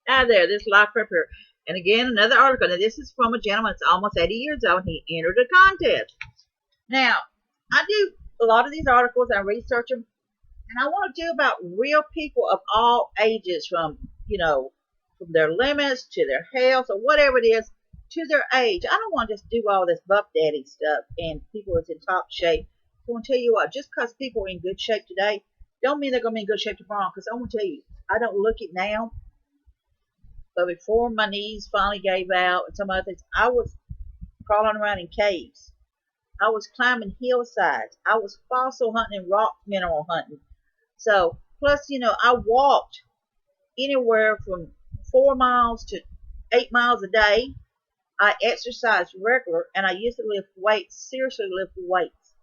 there, this life prepper. And again, another article. Now, this is from a gentleman that's almost 80 years old. He entered a contest. Now, I do a lot of these articles. I research them, and I want to do about real people of all ages, from their limits to their health or whatever it is, to their age. I don't want to just do all this buff daddy stuff and people that's in top shape. So I'm going to tell you what, just because people are in good shape today, don't mean they're going to be in good shape tomorrow. Because I'm going to tell you, I don't look it now, but before my knees finally gave out and some other things, I was crawling around in caves. I was climbing hillsides. I was fossil hunting and rock mineral hunting. So, plus, I walked anywhere from 4 miles to 8 miles a day. I exercised regular, and I used to lift weights, seriously lift weights,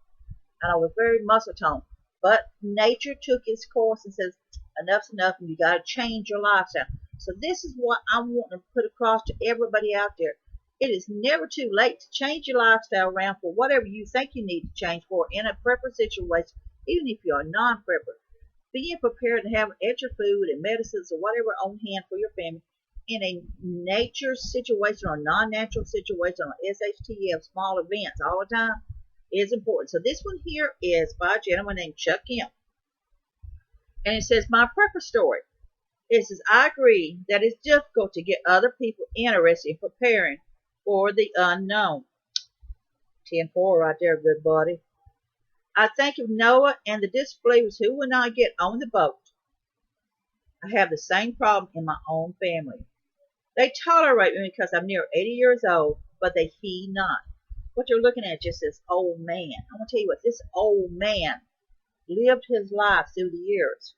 and I was very muscle toned. But nature took its course and says, enough's enough, and you got to change your lifestyle. So this is what I want to put across to everybody out there. It is never too late to change your lifestyle around for whatever you think you need to change for in a prepper situation, even if you're a non-prepper. Being prepared to have extra food and medicines or whatever on hand for your family in a nature situation or non-natural situation or SHTF, small events all the time, is important. So this one here is by a gentleman named Chuck Kemp. And it says, my prepper story. It says, I agree that it's difficult to get other people interested in preparing for the unknown. 10-4 right there, good buddy. I think of Noah and the disbelievers who will not get on the boat. I have the same problem in my own family. They tolerate me because I'm near 80 years old, but they heed not. What you're looking at is just this old man. I'm going to tell you what, this old man lived his life through the years.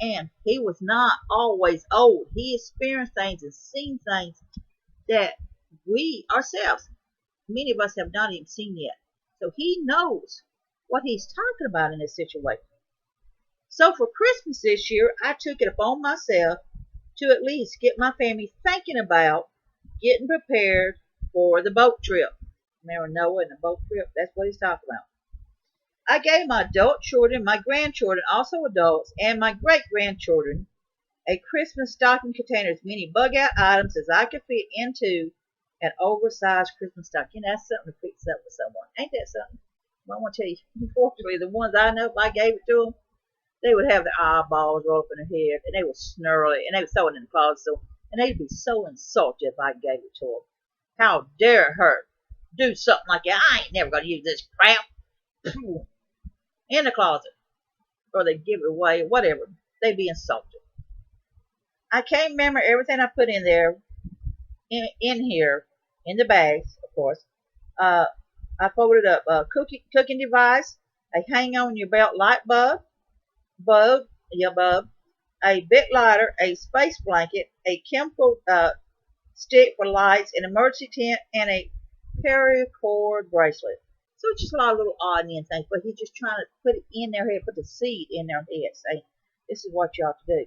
And he was not always old. He experienced things and seen things that we ourselves, many of us have not even seen yet. So he knows what he's talking about in this situation. So for Christmas this year, I took it upon myself to at least get my family thinking about getting prepared for the boat trip. Remember Noah and the boat trip? That's what he's talking about. I gave my adult children, my grandchildren, also adults, and my great-grandchildren a Christmas stocking containing as many bug-out items as I could fit into an oversized Christmas stocking. That's something to fix up with someone. Ain't that something? Well, I want to tell you, unfortunately, the ones I know, if I gave it to them, they would have their eyeballs roll up in their head, and they would snarly, and they would throw it in the closet, and they'd be so insulted if I gave it to them. How dare her do something like that? I ain't never going to use this crap. In the closet. Or they give it away, whatever. They'd be insulted. I can't remember everything I put in there, in here, in the bags, of course. I folded up a cooking device, a hang on your belt light bulb, a bit lighter, a space blanket, a chemical stick for lights, an emergency tent, and a paracord bracelet. So it's just a lot of little odd and things, but he's just trying to put it in their head, put the seed in their head, saying, this is what you ought to do.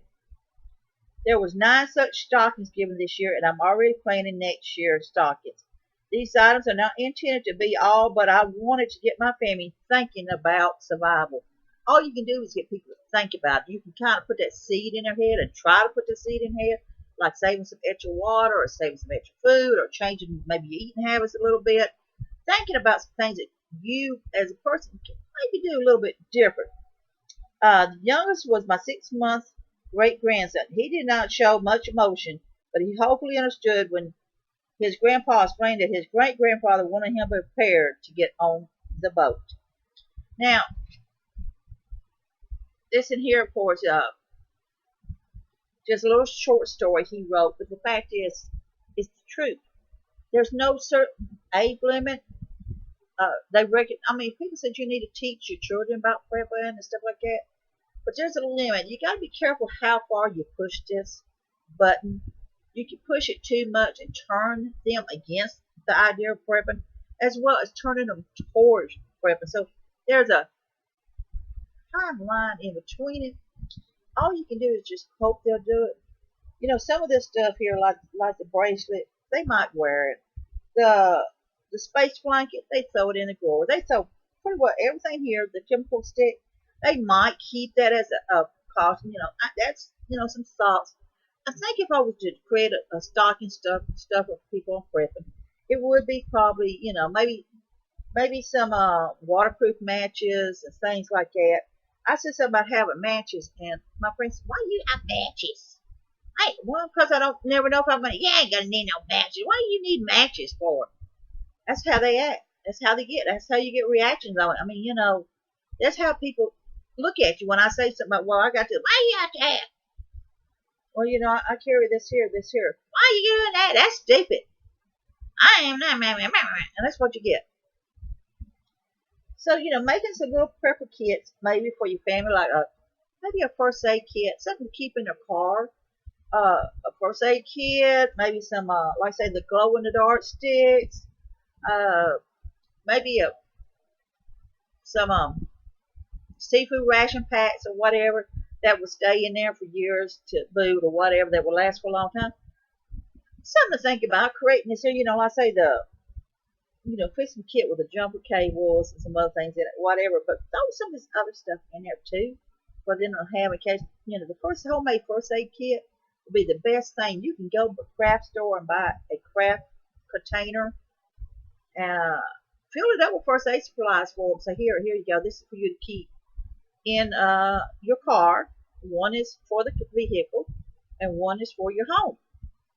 There was 9 such stockings given this year, and I'm already planning next year's stockings. These items are not intended to be all, but I wanted to get my family thinking about survival. All you can do is get people to think about it. You can kind of put that seed in their head and try to put the seed in their head, like saving some extra water or saving some extra food or changing maybe your eating habits a little bit. Thinking about some things that you as a person can maybe do a little bit different. The youngest was my 6-month great grandson. He did not show much emotion, but he hopefully understood when his grandpa explained that his great grandfather wanted him prepared to get on the boat. Now, this in here, of course, just a little short story he wrote, but the fact is, it's the truth. There's no certain age limit. People said you need to teach your children about prepping and stuff like that, but there's a limit. You got to be careful how far you push this button. You can push it too much and turn them against the idea of prepping, as well as turning them towards prepping. So there's a fine line in between it. All you can do is just hope they'll do it. Some of this stuff here, like the bracelet, they might wear it. The space blanket, they throw it in the drawer. They throw pretty well everything here. The chemical stick, they might keep that as a caution. That's some thoughts. I think if I was to create a stocking stuff for people on prepping, it would be probably, maybe some waterproof matches and things like that. I said something about having matches, and my friend said, "Why you have matches?" Well, because I don't never know if I'm gonna. Yeah, I ain't gonna need no matches. Why do you need matches for? That's how they act. That's how they get. That's how you get reactions on it. I mean, that's how people look at you when I say something about, well, I got to. Why you have to have? Well, I carry this here, this here. Why are you doing that? That's stupid. I am not, and that's what you get. So, making some little prepper kits, maybe for your family, like maybe a first aid kit, something to keep in their car. A first aid kit, maybe some, like I say, the glow in the dark sticks. Uh, maybe some seafood ration packs or whatever that will stay in there for years to boot or whatever that will last for a long time. Something to think about creating this here. Like I say, put some kit with the jumper cables and some other things in it, whatever. But throw some of this other stuff in there too, for them to have in case, the first homemade first aid kit will be the best thing. You can go to a craft store and buy a craft container and fill it up with first aid supplies for them. So here you go. This is for you to keep in your car. One is for the vehicle, and one is for your home.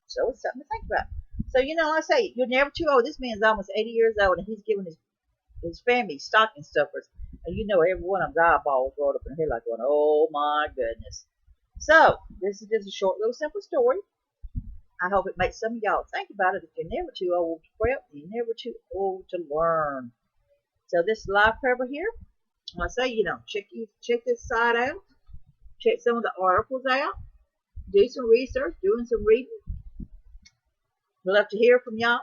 So it's something to think about. So I say you're never too old. This man's almost 80 years old, and he's giving his family stocking stuffers. And every one of his eyeballs rolled up in here like going, oh my goodness. So this is just a short little simple story. I hope it makes some of y'all think about it. If you're never too old to prep, you're never too old to learn. So this live prepper here, I say, check this site out, check some of the articles out, do some research, doing some reading. We'd love to hear from y'all.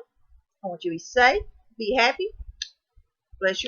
I want you to be safe, be happy. Bless you.